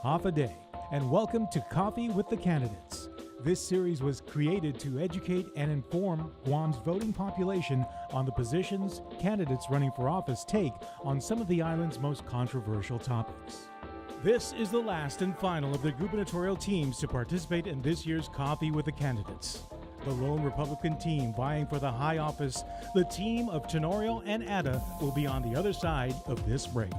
half a day, and welcome to Coffee with the Candidates. This series was created to educate and inform Guam's voting population on the positions candidates running for office take on some of the island's most controversial topics. This is the last and final of the gubernatorial teams to participate in this year's Coffee with the Candidates. The lone Republican team vying for the high office, the team of Tenorio and Ada, will be on the other side of this break.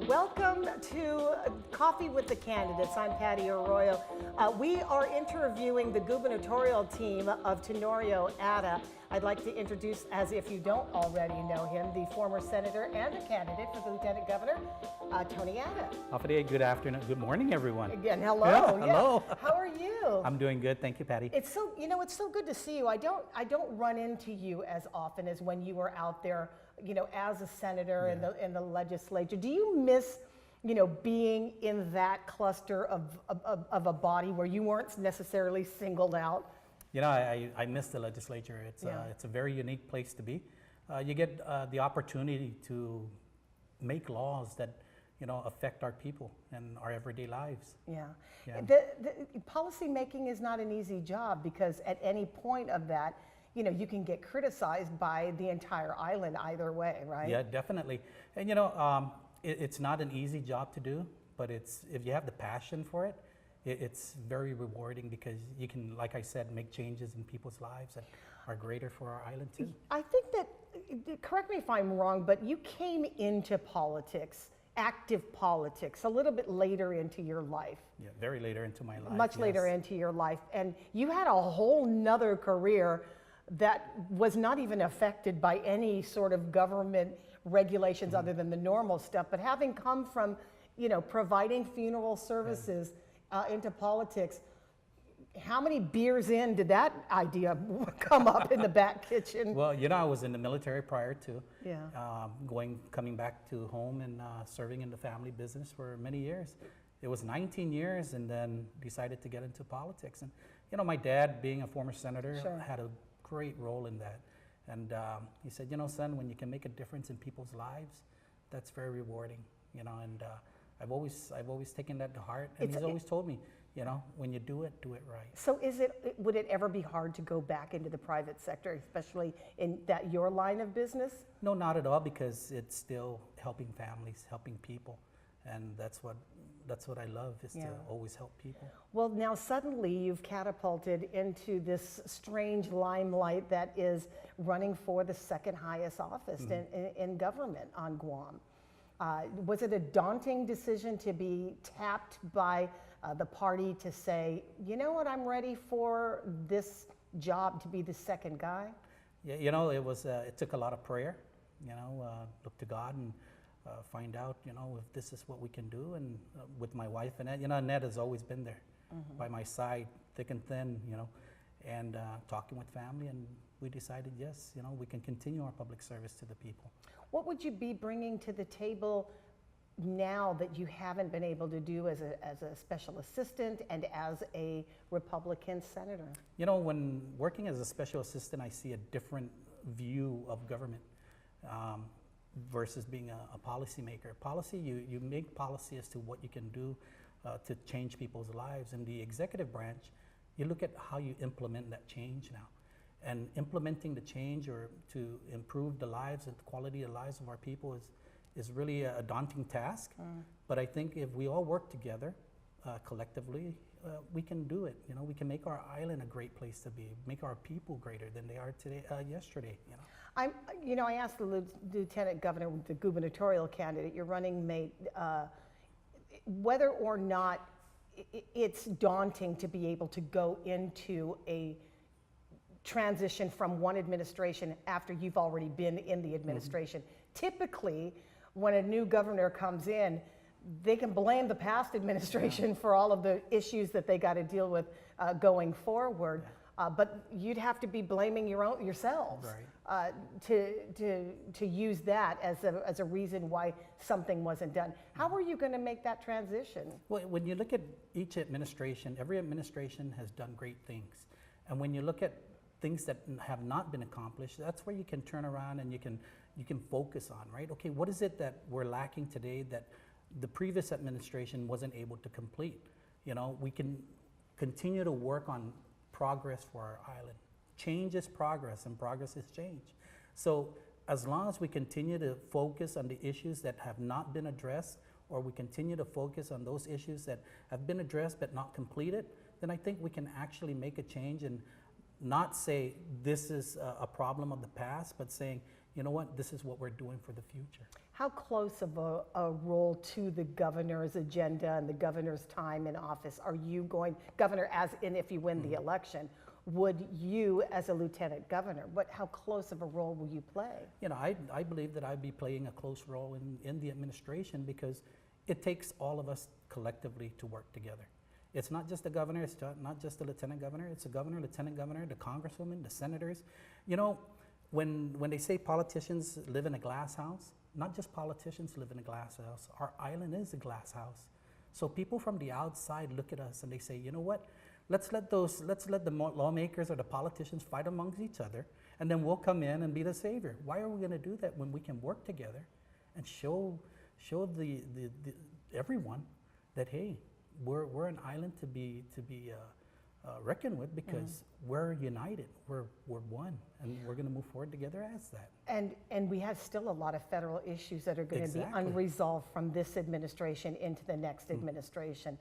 Welcome to Coffee with the Candidates. I'm Patty Arroyo. We are interviewing the gubernatorial team of Tenorio, Ada. I'd like to introduce, as if you don't already know him, the former senator and a candidate for the lieutenant governor, Tony Ada. Hafide, good afternoon, good morning, everyone. Again, hello. Yeah, hello. How are you? I'm doing good, thank you, Patty. It's so, it's so good to see you. I don't run into you as often as when you were out there, as a senator in the legislature. Do you miss, being in that cluster of a body where you weren't necessarily singled out? I miss the legislature. It's a very unique place to be. You get the opportunity to make laws that affect our people and our everyday lives. Yeah. The policy making is not an easy job because at any point of that, you can get criticized by the entire island either way, right? Yeah, definitely. And it's not an easy job to do, but if you have the passion for it, it's very rewarding because you can, like I said, make changes in people's lives that are greater for our island too. I think that, correct me if I'm wrong, but you came into politics, active politics, a little bit later into your life. Yeah, very later into my life. Much later into your life. And you had a whole nother career that was not even affected by any sort of government regulations other than the normal stuff. But having come from, providing funeral services into politics, how many beers in did that idea come up in the back kitchen? Well, I was in the military prior to coming back to home and serving in the family business for many years. It was 19 years and then decided to get into politics. And, my dad, being a former senator, had a great role in that. And he said, son, when you can make a difference in people's lives, that's very rewarding, and I've always taken that to heart. And he's always told me, when you do it right. So would it ever be hard to go back into the private sector, especially in your line of business? No, not at all, because it's still helping families, helping people. And that's what I love, is to always help people. Well, now suddenly you've catapulted into this strange limelight that is running for the second highest office in government on Guam. Was it a daunting decision to be tapped by the party to say, I'm ready for this job to be the second guy? Yeah, it took a lot of prayer, look to God and find out, if this is what we can do. And with my wife, and Annette has always been there by my side, thick and thin, and talking with family, and we decided, yes, we can continue our public service to the people. What would you be bringing to the table now that you haven't been able to do as a special assistant and as a Republican senator? When working as a special assistant, I see a different view of government. Versus being a policymaker. Policy, you make policy as to what you can do to change people's lives. In the executive branch, you look at how you implement that change now. And implementing the change or to improve the lives and the quality of the lives of our people is really a daunting task. But I think if we all work together collectively, we can do it. We can make our island a great place to be, make our people greater than they are today, yesterday. I asked the lieutenant governor, the gubernatorial candidate, your running mate, whether or not it's daunting to be able to go into a transition from one administration after you've already been in the administration. Typically, when a new governor comes in, they can blame the past administration for all of the issues that they got to deal with going forward. But you'd have to be blaming yourselves to use that as a reason why something wasn't done. How are you going to make that transition? Well, when you look at each administration, every administration has done great things. And when you look at things that have not been accomplished, that's where you can turn around and you can focus on, right? Okay, what is it that we're lacking today that the previous administration wasn't able to complete? You know, we can continue to work on progress for our island. Change is progress, and progress is change. So as long as we continue to focus on the issues that have not been addressed, or we continue to focus on those issues that have been addressed but not completed, then I think we can actually make a change and not say this is a problem of the past, but saying, you know what, this is what we're doing for the future. How close of a role to the governor's agenda and the governor's time in office are you going, governor, as in if you win the election, would you as a lieutenant governor, how close of a role will you play? You know, I believe that I'd be playing a close role in the administration, because it takes all of us collectively to work together. It's not just the governor, it's not just the lieutenant governor, it's the governor, lieutenant governor, the congresswoman, the senators. You know, when they say politicians live in a glass house, not just politicians live in a glass house. Our island is a glass house. So people from the outside look at us and they say, you know what, let's let the lawmakers or the politicians fight amongst each other, and then we'll come in and be the savior. Why are we going to do that when we can work together and show the everyone that, hey, we're an island to be reckoned with, because we're united, we're one, and we're going to move forward together as that. And we have still a lot of federal issues that are going to be unresolved from this administration into the next administration.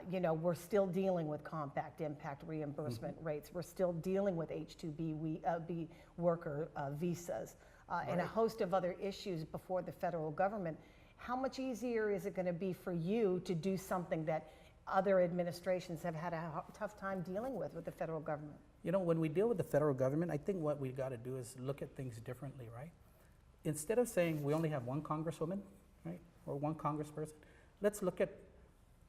You know, we're still dealing with compact impact reimbursement rates. We're still dealing with H-2B worker visas and a host of other issues before the federal government. How much easier is it going to be for you to do something that other administrations have had a tough time dealing with the federal government? You know, when we deal with the federal government, I think what we've got to do is look at things differently, right? Instead of saying we only have one congresswoman, right, or one congressperson, let's look at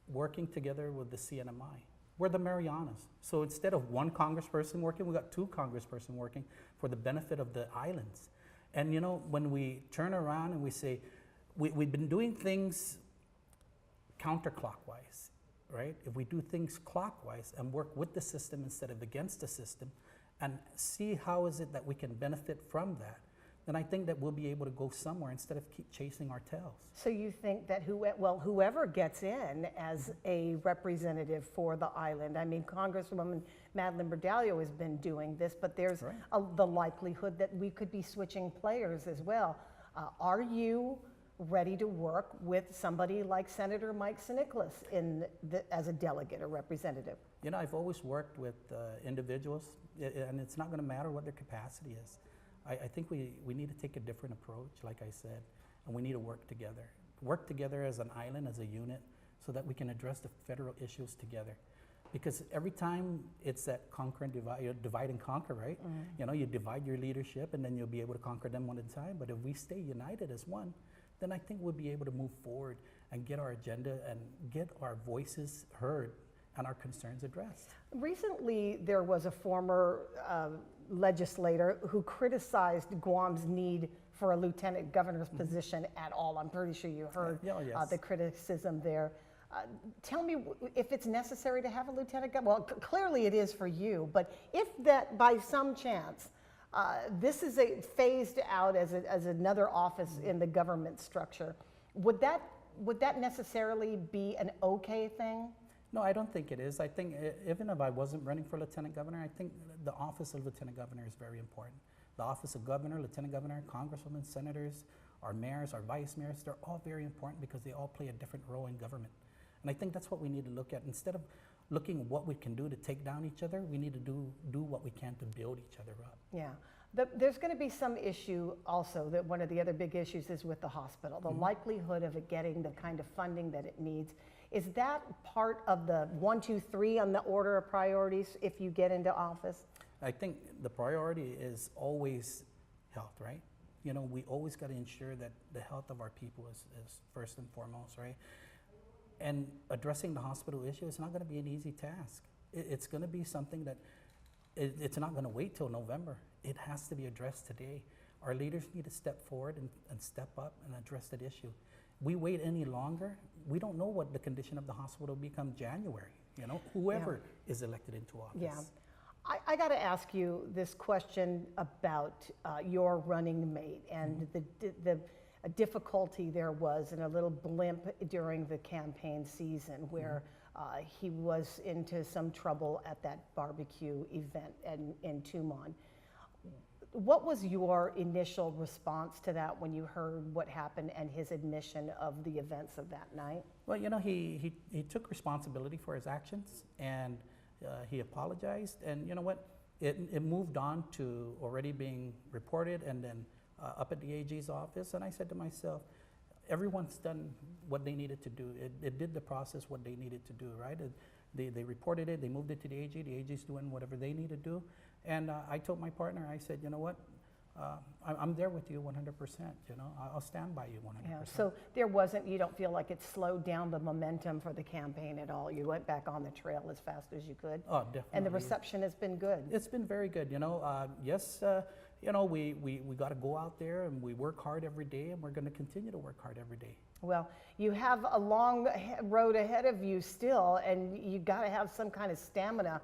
working together with the CNMI. We're the Marianas. So instead of one congressperson working, we got two congresspersons working for the benefit of the islands. And you know, when we turn around and we say, we've been doing things counterclockwise, right? If we do things clockwise and work with the system instead of against the system, and see how is it that we can benefit from that, then I think that we'll be able to go somewhere instead of keep chasing our tails. So you think that whoever gets in as a representative for the island, I mean, Congresswoman Madeline Bordallo has been doing this, but there's the likelihood that we could be switching players as well. Are you ready to work with somebody like Senator Mike Sinichlis as a delegate or representative? You know, I've always worked with individuals, and it's not going to matter what their capacity is. I think we need to take a different approach, like I said, and we need to work together. Work together as an island, as a unit, so that we can address the federal issues together. Because every time it's that conquer and divide and conquer, right? You know, you divide your leadership and then you'll be able to conquer them one at a time. But if we stay united as one, then I think we'll be able to move forward and get our agenda and get our voices heard and our concerns addressed. Recently, there was a former legislator who criticized Guam's need for a lieutenant governor's position at all. I'm pretty sure you heard the criticism there. Tell me if it's necessary to have a lieutenant governor. Well, clearly it is for you, but if that by some chance this is phased out as another office in the government structure, would that necessarily be an okay thing? No, I don't think it is. I think even if I wasn't running for lieutenant governor, I think the office of lieutenant governor is very important. The office of governor, lieutenant governor, congresswomen, senators, our mayors, our vice mayors, they're all very important because they all play a different role in government. And I think that's what we need to look at. Instead of looking at what we can do to take down each other, we need to do what we can to build each other up. Yeah. There's going to be some issue also, that one of the other big issues is with the hospital, the likelihood of it getting the kind of funding that it needs. Is that part of the 1, 2, 3 on the order of priorities if you get into office? I think the priority is always health, right? You know, we always got to ensure that the health of our people is first and foremost, right? And addressing the hospital issue is not going to be an easy task. It's going to be something that it's not going to wait till November. It has to be addressed today. Our leaders need to step forward and step up and address that issue. We wait any longer, we don't know what the condition of the hospital will become January, you know, whoever is elected into office. Yeah. I got to ask you this question about your running mate and the difficulty there was and a little blimp during the campaign season where he was into some trouble at that barbecue event in Tumon. What was your initial response to that when you heard what happened and his admission of the events of that night? Well, you know, he took responsibility for his actions, and he apologized, and you know what? It moved on to already being reported and then up at the AG's office, and I said to myself, everyone's done what they needed to do. It did the process what they needed to do, right? They reported it, they moved it to the AG, the AG's doing whatever they need to do. And I told my partner, I said, you know what, I'm there with you 100%, you know, I'll stand by you 100%. Yeah, so there wasn't, you don't feel like it slowed down the momentum for the campaign at all? You went back on the trail as fast as you could? Oh, definitely. And the reception has been good? It's been very good, you know, yes, you know, we got to go out there and we work hard every day, and we're going to continue to work hard every day. Well, you have a long road ahead of you still, and you got to have some kind of stamina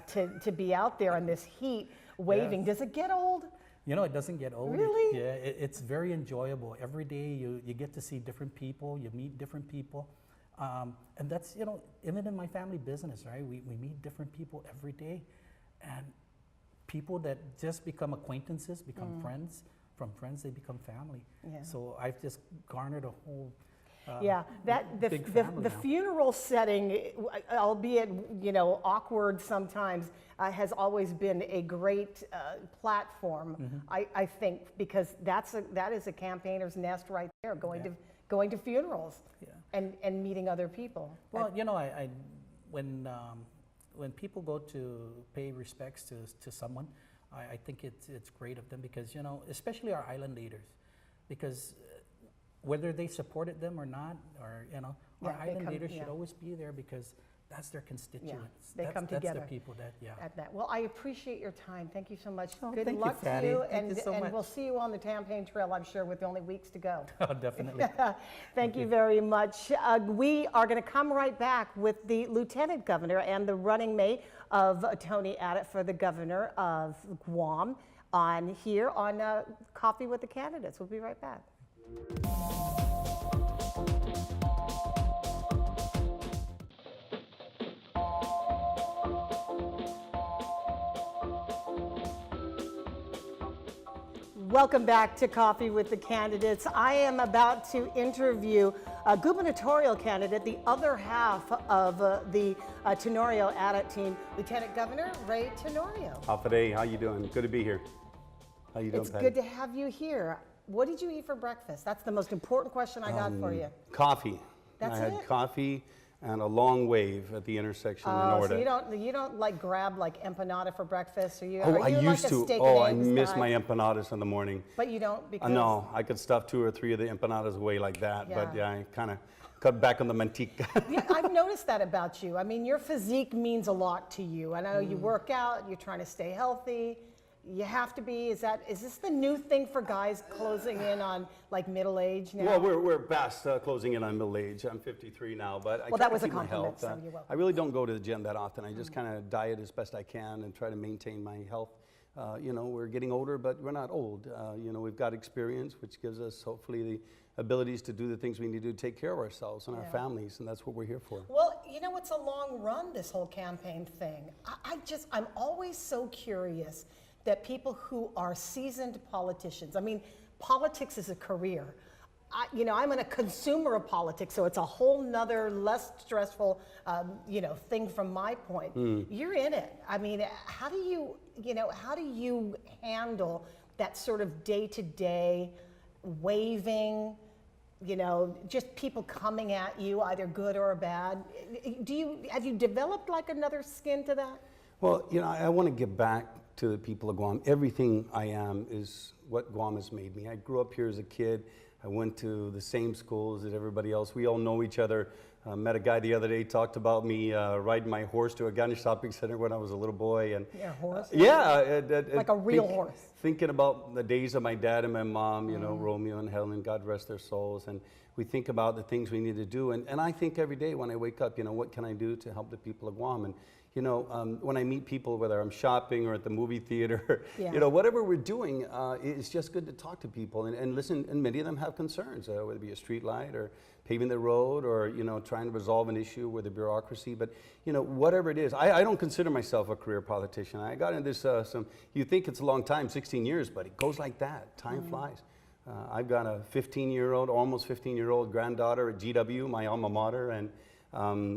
to be out there in this heat waving. Yes. Does it get old? You know, it doesn't get old. Really? Yeah, it's very enjoyable. Every day you get to see different people, you meet different people. And that's, you know, even in my family business, right? We meet different people every day. And people that just become acquaintances, become friends. From friends, they become family. Yeah. So I've just garnered a whole the funeral setting, albeit, you know, awkward sometimes, has always been a great platform. I think, because that is a campaigner's nest right there, going to funerals and meeting other people. Well, you know, when people go to pay respects to someone, I think it's great of them, because, you know, especially our island leaders, because whether they supported them or not, or, you know, our island leaders should always be there, because that's their constituents. They come together. That's the people that, At that. Well, I appreciate your time. Thank you so much. Oh, Good thank luck you, to you, Thank you so much. we'll see you on the campaign trail, I'm sure, with only weeks to go. Oh, definitely. Thank you very much. We are going to come right back with the Lieutenant Governor and the running mate of Tony Addott for the Governor of Guam on Coffee with the Candidates. We'll be right back. Welcome back to Coffee with the Candidates. I am about to interview a gubernatorial candidate, the other half of the Tenorio Addott team, Lieutenant Governor Ray Tenorio. Alfred, how you doing? Good to be here. How you doing, It's Patty? good to have you here. What did you eat for breakfast? That's the most important question I got for you. Coffee. That's I had it? coffee and a long wave at the intersection in So order. you don't like grab like empanada for breakfast, or you? Oh, are I you used like a to. steak Oh, and I eggs miss guy? my empanadas in the morning. But you don't, because No, I could stuff 2 or 3 of the empanadas away like that. But Yeah. I kind of cut back on the manteca. Yeah, I've noticed that about you. I mean, your physique means a lot to you. I know you work out, you're trying to stay healthy. You have to be. Is this the new thing for guys closing in on like middle age now? Well, we're past closing in on middle age. I'm 53 now, but I Well, try that to was a keep my compliment, health. so you're welcome. I really don't go to the gym that often. I just kind of diet as best I can and try to maintain my health. You know, we're getting older, but we're not old. You know, we've got experience, which gives us hopefully the abilities to do the things we need to do to take care of ourselves and our families, and that's what we're here for. Well, you know, it's a long run, this whole campaign thing. I'm always so curious that people who are seasoned politicians, I mean, politics is a career. I'm a consumer of politics, so it's a whole nother, less stressful, thing from my point. You're in it. I mean, how do you handle that sort of day-to-day waving, just people coming at you, either good or bad? Have you developed like another skin to that? Well, I want to give back to the people of Guam. Everything I am is what Guam has made me. I grew up here as a kid. I went to the same schools as everybody else. We all know each other. Met a guy the other day, talked about me riding my horse to a gun shopping center when I was a little boy. And yeah, horse? Yeah. Like a real horse? Thinking about the days of my dad and my mom, Romeo and Helen, God rest their souls. And we think about the things we need to do. And I think every day when I wake up, what can I do to help the people of Guam? And When I meet people, whether I'm shopping or at the movie theater, Yeah. whatever we're doing, it's just good to talk to people and listen. And many of them have concerns, whether it be a street light or paving the road or, trying to resolve an issue with the bureaucracy. But, whatever it is, I don't consider myself a career politician. I got into this, you think it's a long time, 16 years, but it goes like that. Time flies. I've got a 15-year-old, almost 15-year-old granddaughter at GW, my alma mater, and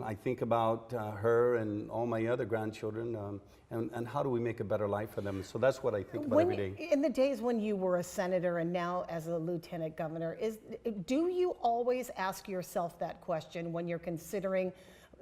I think about her and all my other grandchildren, and how do we make a better life for them? So that's what I think about every day. In the days when you were a senator and now as a lieutenant governor, do you always ask yourself that question when you're considering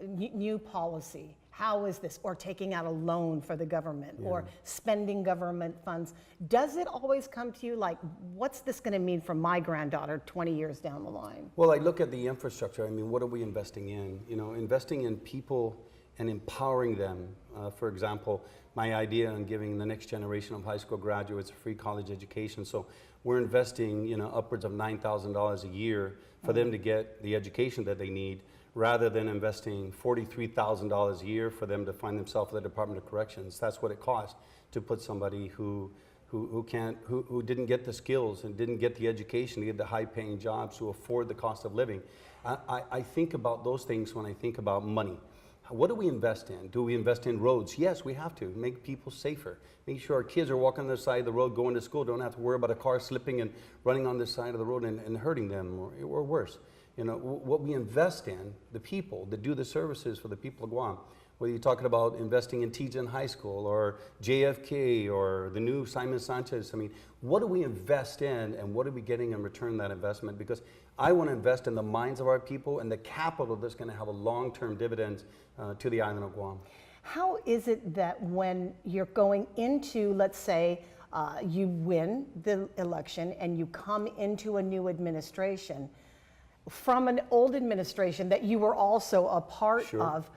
new policy? How is this? Or taking out a loan for the government, or spending government funds. Does it always come to you like, what's this going to mean for my granddaughter 20 years down the line? Well, I look at the infrastructure. I mean, what are we investing in? Investing in people and empowering them. For example, my idea on giving the next generation of high school graduates a free college education. So we're investing, upwards of $9,000 a year for them to get the education that they need, rather than investing $43,000 a year for them to find themselves at the Department of Corrections. That's what it costs to put somebody who didn't get the skills and didn't get the education to get the high-paying jobs to afford the cost of living. I think about those things when I think about money. What do we invest in? Do we invest in roads? Yes, we have to. Make people safer. Make sure our kids are walking on the side of the road going to school, don't have to worry about a car slipping and running on the side of the road and hurting them or worse. What we invest in, the people that do the services for the people of Guam, whether you're talking about investing in Tijan High School or JFK or the new Simon Sanchez, what do we invest in and what are we getting in return that investment? Because I want to invest in the minds of our people and the capital that's going to have a long-term dividend to the island of Guam. How is it that when you're going into, let's say, you win the election and you come into a new administration, from an old administration that you were also a part of,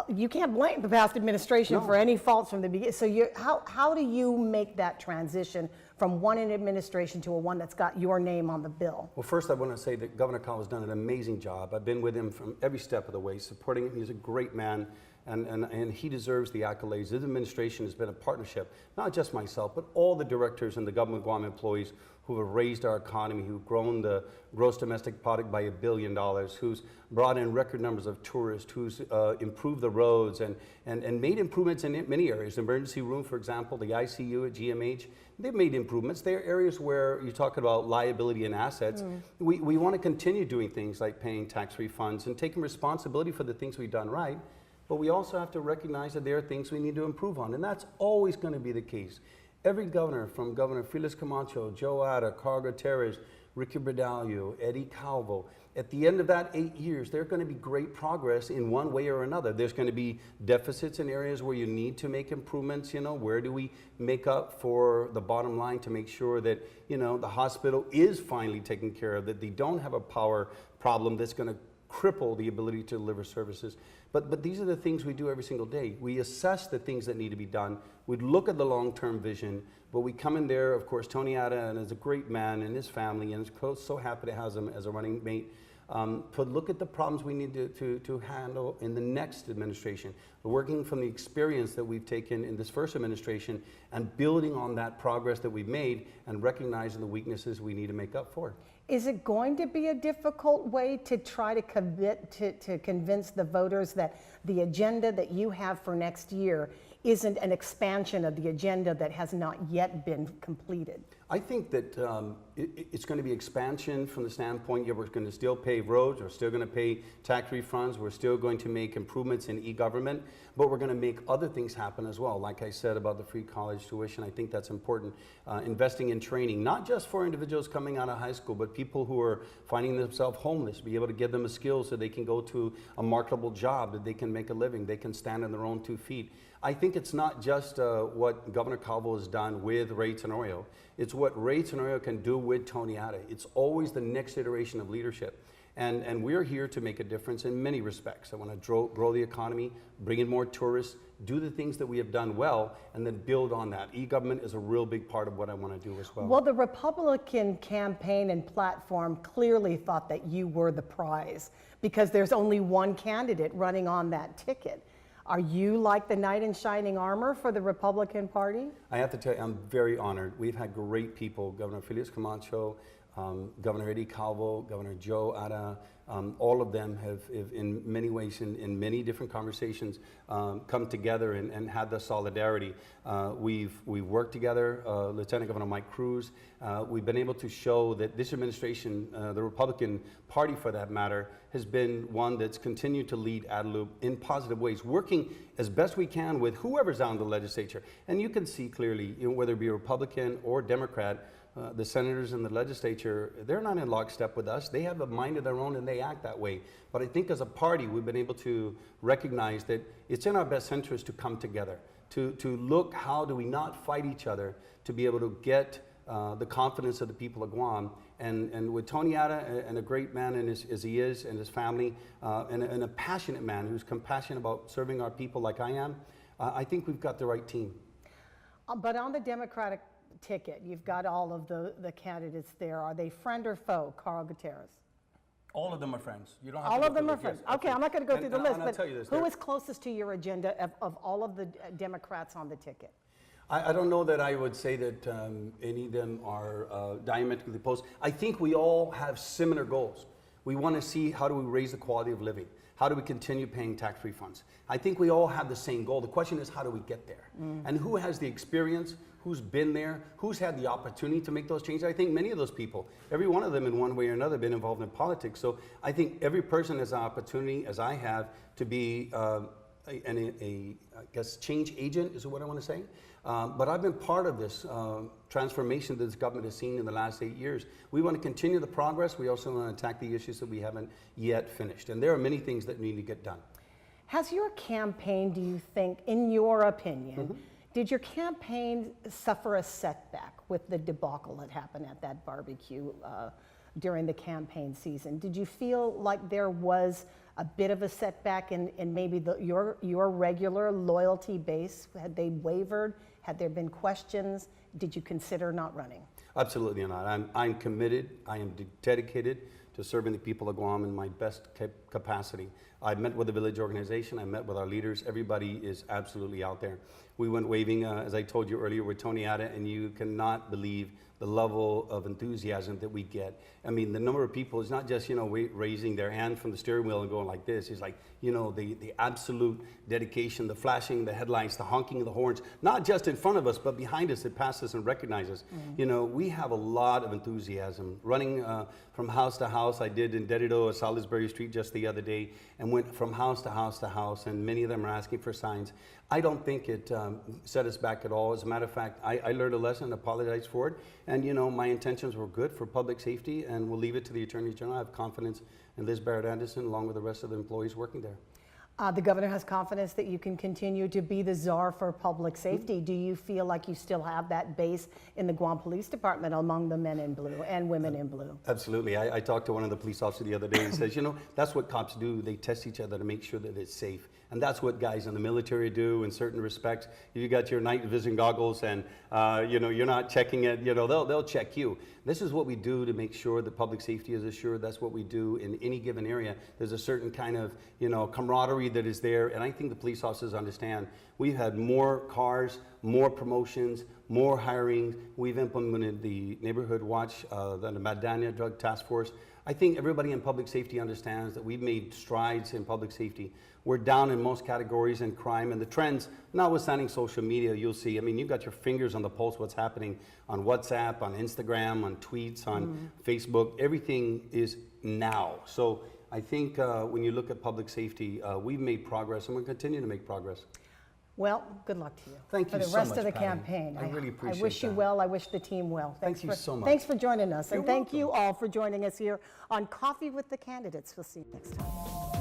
you can't blame the past administration for any faults from the beginning. So how do you make that transition from one administration to one that's got your name on the bill? Well, first I want to say that Governor Cowell has done an amazing job. I've been with him from every step of the way, supporting him. He's a great man, and he deserves the accolades. His administration has been a partnership, not just myself, but all the directors and the Government of Guam employees who have raised our economy, who've grown the gross domestic product by $1 billion, who's brought in record numbers of tourists, who's improved the roads and made improvements in many areas. The emergency room, for example, the ICU at GMH, they've made improvements. There are areas where you talk about liability and assets. We want to continue doing things like paying tax refunds and taking responsibility for the things we've done right, but we also have to recognize that there are things we need to improve on, and that's always going to be the case. Every governor, from Governor Felix Camacho, Joe Ada, Carl Gutierrez, Ricky Bradalio, Eddie Calvo, at the end of that 8 years, there's going to be great progress in one way or another. There's going to be deficits in areas where you need to make improvements. Where do we make up for the bottom line to make sure that, the hospital is finally taken care of, that they don't have a power problem that's going to cripple the ability to deliver services. But these are the things we do every single day. We assess the things that need to be done. We look at the long-term vision, but we come in there, of course, Tony Ada is a great man and his family, and is so happy to have him as a running mate. To look at the problems we need to handle in the next administration. We're working from the experience that we've taken in this first administration and building on that progress that we've made and recognizing the weaknesses we need to make up for. Is it going to be a difficult way to try to convince the voters that the agenda that you have for next year isn't an expansion of the agenda that has not yet been completed? I think that it's going to be expansion from the standpoint we're going to still pave roads, we're still going to pay tax refunds, we're still going to make improvements in e-government, but we're going to make other things happen as well. Like I said about the free college tuition, I think that's important. Investing in training, not just for individuals coming out of high school, but people who are finding themselves homeless, be able to give them a skill so they can go to a marketable job, that they can make a living, they can stand on their own 2 feet. I think it's not just what Governor Calvo has done with Ray Tenorio. It's what Ray Tenorio can do with Tony Ada. It's always the next iteration of leadership. And we're here to make a difference in many respects. I want to grow the economy, bring in more tourists, do the things that we have done well, and then build on that. E-government is a real big part of what I want to do as well. Well, the Republican campaign and platform clearly thought that you were the prize because there's only one candidate running on that ticket. Are you like the knight in shining armor for the Republican Party? I have to tell you, I'm very honored. We've had great people, Governor Felix Camacho, Governor Eddie Calvo, Governor Joe Ara, all of them have in many ways, in many different conversations, come together and had the solidarity. We've worked together, Lieutenant Governor Mike Cruz. We've been able to show that this administration, the Republican Party for that matter, has been one that's continued to lead Adelup in positive ways, working as best we can with whoever's on the legislature. And you can see clearly, whether it be Republican or Democrat, the senators in the legislature, they're not in lockstep with us. They have a mind of their own and they act that way. But I think as a party, we've been able to recognize that it's in our best interest to come together, to look how do we not fight each other, to be able to get the confidence of the people of Guam. And with Tony Ada, and a great man as he is, and his family, and a passionate man who's compassionate about serving our people like I am, I think we've got the right team. But on the Democratic ticket, you've got all of the candidates there. Are they friend or foe, Carl Gutierrez? All of them are friends. You don't have all to of them are friends. Yes, okay, I'm not going to go through the list, I'll but tell you this, who is closest to your agenda of all of the Democrats on the ticket? I don't know that I would say that any of them are diametrically opposed. I think we all have similar goals. We want to see how do we raise the quality of living? How do we continue paying tax refunds? I think we all have the same goal. The question is, how do we get there? And who has the experience? Who's been there? Who's had the opportunity to make those changes? I think many of those people, every one of them in one way or another, been involved in politics. So I think every person has an opportunity, as I have, to be I guess, change agent is what I want to say. But I've been part of this transformation that this government has seen in the last 8 years. We want to continue the progress. We also want to attack the issues that we haven't yet finished. And there are many things that need to get done. Has your campaign, do you think, in your opinion, did your campaign suffer a setback with the debacle that happened at that barbecue during the campaign season? Did you feel like there was a bit of a setback in maybe your regular loyalty base? Had they wavered? Had there been questions? Did you consider not running? Absolutely not. I'm committed. I am dedicated to serving the people of Guam in my best capacity. I met with the village organization. I met with our leaders. Everybody is absolutely out there. We went waving, as I told you earlier, with Tony Ada, and you cannot believe the level of enthusiasm that we get. I mean, the number of people is not just, raising their hand from the steering wheel and going like this. It's like, the absolute dedication, the flashing, the headlights, the honking of the horns, not just in front of us, but behind us that pass us and recognize us. We have a lot of enthusiasm. Running from house to house, I did in Tenorio, Salisbury Street just the other day, and went from house to house to house, and many of them are asking for signs. I don't think it set us back at all. As a matter of fact, I learned a lesson and apologized for it. And, my intentions were good for public safety, and we'll leave it to the Attorney General. I have confidence in Liz Barrett-Anderson, along with the rest of the employees working there. The governor has confidence that you can continue to be the czar for public safety. Do you feel like you still have that base in the Guam Police Department among the men in blue and women in blue? Absolutely. I talked to one of the police officers the other day and says, that's what cops do. They test each other to make sure that it's safe. And that's what guys in the military do in certain respects. If you got your night vision goggles and, you're not checking it, they'll check you. This is what we do to make sure that public safety is assured. That's what we do in any given area. There's a certain kind of, camaraderie that is there. And I think the police officers understand. We've had more cars, more promotions, more hiring. We've implemented the Neighborhood Watch, the Madania Drug Task Force. I think everybody in public safety understands that we've made strides in public safety. We're down in most categories in crime, and the trends, notwithstanding social media, you'll see. I mean, you've got your fingers on the pulse, what's happening on WhatsApp, on Instagram, on tweets, on Facebook. Everything is now. So I think when you look at public safety, we've made progress, and we'll continue to make progress. Well, good luck to you. Thank you so much, for the rest of the Patty. campaign. I really appreciate that. I wish you well. I wish the team well. Thank you so much. Thanks for joining us. You're and thank welcome. you all for joining us here on Coffee with the Candidates. We'll see you next time.